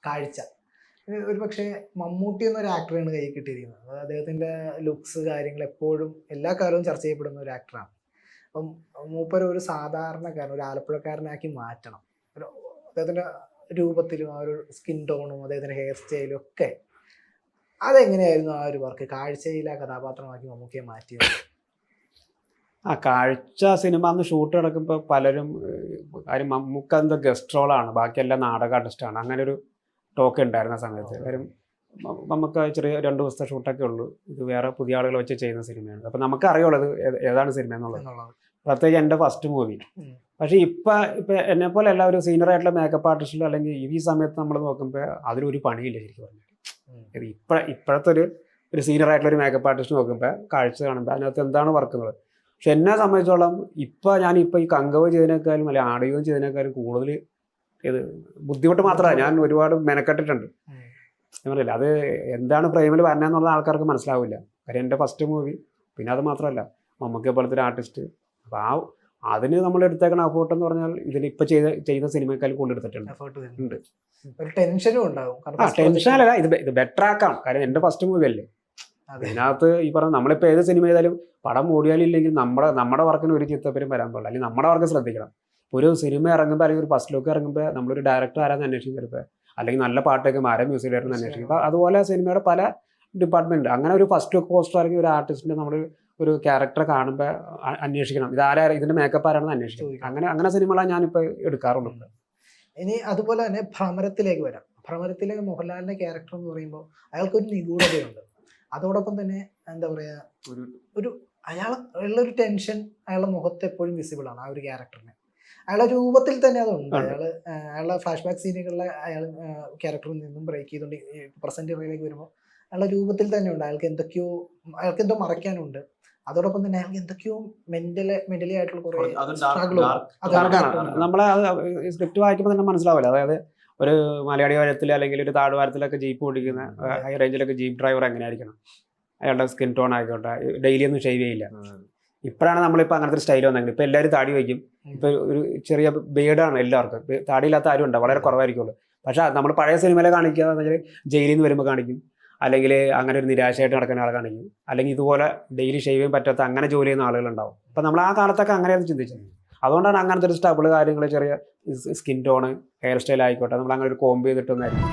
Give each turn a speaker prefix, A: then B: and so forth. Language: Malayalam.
A: കാഴ്ച. ഒരു പക്ഷേ മമ്മൂട്ടി എന്നൊരു ആക്ടറാണ് കൈ കിട്ടിയിരിക്കുന്നത്. അദ്ദേഹത്തിൻ്റെ ലുക്സ് കാര്യങ്ങൾ എപ്പോഴും എല്ലാ കാലവും ചർച്ച ചെയ്യപ്പെടുന്ന ഒരു ആക്ടറാണ്. അപ്പം മൂപ്പര് ഒരു സാധാരണക്കാരൻ, ഒരു ആലപ്പുഴക്കാരനാക്കി മാറ്റണം. ഒരു അദ്ദേഹത്തിൻ്റെ രൂപത്തിലും ആ ഒരു സ്കിൻ ടോണും അദ്ദേഹത്തിൻ്റെ ഹെയർ സ്റ്റൈലും ഒക്കെ അതെങ്ങനെയായിരുന്നു ആ ഒരു വർക്ക്? കാഴ്ചയിലെ കഥാപാത്രമാക്കി മമ്മൂക്കയെ മാറ്റിയത്?
B: കാഴ്ച സിനിമ അന്ന് ഷൂട്ട് നടക്കുമ്പോൾ പലരും കാര്യം മമ്മൂക്ക എന്തോ ഗസ്റ്റ് റോളാണ്, ബാക്കിയെല്ലാം നാടക ആർട്ടിസ്റ്റാണ്, അങ്ങനെ ഒരു ടോക്ക് ഉണ്ടായിരുന്ന സമയത്ത്. കാര്യം നമുക്ക് ചെറിയ 2 ദിവസത്തെ ഷൂട്ടൊക്കെ ഉള്ളൂ, ഇത് വേറെ പുതിയ ആളുകൾ വെച്ച് ചെയ്യുന്ന സിനിമയാണ്. അപ്പം നമുക്ക് അറിയുള്ളത് ഏതാണ് സിനിമ എന്നുള്ളത്, പ്രത്യേകിച്ച് എൻ്റെ ഫസ്റ്റ് മൂവി. പക്ഷേ ഇപ്പം എന്നെപ്പോലെ എല്ലാ ഒരു സീനിയർ ആയിട്ടുള്ള മേക്കപ്പ് ആർട്ടിസ്റ്റിലോ അല്ലെങ്കിൽ ഈ സമയത്ത് നമ്മൾ നോക്കുമ്പോൾ അതിലൊരു പണിയില്ല ശരിക്കും പറഞ്ഞാൽ. ഇപ്പോഴത്തെ ഒരു സീനിയർ ആയിട്ടുള്ള ഒരു മേക്കപ്പ് ആർട്ടിസ്റ്റ് നോക്കുമ്പോൾ കാഴ്ച കാണുമ്പോൾ അതിനകത്ത് എന്താണ് വർക്കുന്നത്. പക്ഷെ എന്നെ സംബന്ധിച്ചോളം ഞാനിപ്പോൾ ഈ കങ്കവ് ചെയ്തതിനേക്കാളും അല്ലെങ്കിൽ ആഡിയോ ചെയ്തതിനേക്കാളും കൂടുതൽ ഇത് ബുദ്ധിമുട്ട് മാത്രമല്ല, ഞാൻ ഒരുപാട് മെനക്കെട്ടിട്ടുണ്ട്. ഞാൻ പറയില്ല അത് എന്താണ് ഫ്രെയിമിൽ വരണമെന്നുള്ള ആൾക്കാർക്ക് മനസ്സിലാവില്ല. കാര്യം എൻ്റെ ഫസ്റ്റ് മൂവി. പിന്നെ അത് മാത്രമല്ല മമ്മൂക്ക പോലത്തെ ഒരു ആർട്ടിസ്റ്റ്. അപ്പോൾ അതിന് നമ്മൾ എടുത്തേക്കണ എഫേർട്ട് എന്ന് പറഞ്ഞാൽ ഇതിലിപ്പോൾ ചെയ്ത സിനിമയെക്കാളും കൂടുതൽ എടുത്തിട്ടുണ്ട്. ടെൻഷനല്ല, ഇത് ബെറ്റർ ആക്കാം. കാര്യം എൻ്റെ ഫസ്റ്റ് മൂവി അല്ലേ. അതിനകത്ത് ഈ പറഞ്ഞ നമ്മളിപ്പോൾ ഏത് സിനിമ ചെയ്താലും പടം ഓടിയാലും ഇല്ലെങ്കിൽ നമ്മുടെ വർക്കിന് ഒരു ചിത്തപ്പരും വരാൻ പാടില്ല, അല്ലെങ്കിൽ നമ്മുടെ വർക്ക് ശ്രദ്ധിക്കണം. ഒരു സിനിമ ഇറങ്ങുമ്പോൾ അല്ലെങ്കിൽ ഒരു ഫസ്റ്റ് ലുക്ക് ഇറങ്ങുമ്പോൾ നമ്മളൊരു ഡയറക്ടർ ആരാന്ന് അന്വേഷിക്കും ചിലപ്പോൾ, അല്ലെങ്കിൽ നല്ല പാട്ടൊക്കെ ആരാ മ്യൂസിക് ഡയറക്ടർ അന്വേഷിക്കും. അപ്പോൾ അതുപോലെ സിനിമയുടെ പല ഡിപ്പാർട്ട്മെൻറ്റ്. അങ്ങനെ ഒരു ഫസ്റ്റ് ലുക്ക് പോസ്റ്റർ അല്ലെങ്കിൽ ഒരു ആർട്ടിസ്റ്റിൻ്റെ നമ്മൾ ഒരു ക്യാരക്ടറെ കാണുമ്പോൾ അന്വേഷിക്കണം, ഇതിൻ്റെ മേക്കപ്പ് ആരാണെന്ന് അന്വേഷിക്കണം. അങ്ങനെ സിനിമകളാണ് ഞാനിപ്പോൾ എടുക്കാറുള്ളൂ.
A: ഇനി അതുപോലെ തന്നെ ഭ്രമരത്തിലേക്ക് വരാം. ഭ്രമരത്തിലെ മോഹൻലാലിൻ്റെ ക്യാരക്ടർ എന്ന് പറയുമ്പോൾ അയാൾക്കൊരു നിഗൂഢതയുണ്ട്. അതോടൊപ്പം തന്നെ എന്താ പറയുക, ഒരു അയാളുള്ളൊരു ടെൻഷൻ അയാളുടെ മുഖത്ത് എപ്പോഴും വിസിബിൾ ആണ്. ആ ഒരു ക്യാരക്ടറിന് അയാളുടെ രൂപത്തിൽ തന്നെ അതുണ്ട്. അയാളുടെ ഫ്ലാഷ് ബാക്ക് സീനുകളിലെ അയാൾ ക്യാരക്ടറിൽ നിന്നും ബ്രേക്ക് ചെയ്തുകൊണ്ട് പ്രസന്റ് ഇറയിലേക്ക് വരുമ്പോൾ അയാളുടെ രൂപത്തിൽ തന്നെ ഉണ്ട്. അയാൾക്ക് എന്തോ മറയ്ക്കാനുണ്ട്. അതോടൊപ്പം തന്നെ അയാൾക്ക് എന്തൊക്കെയോ മെന്റലി ആയിട്ടുള്ള കുറേ
B: നമ്മളെ സ്ക്രിപ്റ്റ് വായിക്കുമ്പോൾ തന്നെ മനസ്സിലാവില്ല. അതായത് ഒരു മലയാളി വാരത്തിൽ അല്ലെങ്കിൽ ഒരു താഴ്വാരത്തിലൊക്കെ ജീപ്പ് ഓടിക്കുന്ന ഹൈ റേഞ്ചിലൊക്കെ ജീപ്പ് ഡ്രൈവർ എങ്ങനെയായിരിക്കണം, അയാളുടെ സ്കിൻ ടോൺ ആയിക്കോട്ടെ, ഡെയിലി ഒന്നും ഷേവ് ചെയ്യില്ല. ഇപ്പോഴാണ് നമ്മളിപ്പോൾ അങ്ങനത്തെ ഒരു സ്റ്റൈൽ വന്നെങ്കിൽ ഇപ്പോൾ എല്ലാവരും താടി വയ്ക്കും. ഇപ്പോൾ ഒരു ചെറിയ ബേഡാണ് എല്ലാവർക്കും, താടിയില്ലാത്ത ആരും ഉണ്ടാവും, വളരെ കുറവായിരിക്കുള്ളൂ. പക്ഷേ നമ്മൾ പഴയ സിനിമയിലെ കാണിക്കുക എന്ന് വെച്ചാൽ ജയിലിൽ നിന്ന് വരുമ്പോൾ കാണിക്കും, അല്ലെങ്കിൽ അങ്ങനെ ഒരു നിരാശയായിട്ട് നടക്കുന്ന ആളെ കാണിക്കും, അല്ലെങ്കിൽ ഇതുപോലെ ഡെയിലി ഷേവ് ചെയ്യാൻ പറ്റാത്ത അങ്ങനെ ജോലി ചെയ്യുന്ന ആളുകളുണ്ടാവും. അപ്പം നമ്മൾ ആ കാലത്തൊക്കെ അങ്ങനെയാണ് ചിന്തിച്ചത്. അതുകൊണ്ടാണ് അങ്ങനത്തെ ഒരു സ്റ്റബിൾ കാര്യങ്ങൾ, ചെറിയ സ്കിൻ ടോണ്, ഹെയർ സ്റ്റൈൽ ആയിക്കോട്ടെ, നമ്മൾ അങ്ങനെ ഒരു കോംബ് ചെയ്തിട്ടൊന്നായിരിക്കും.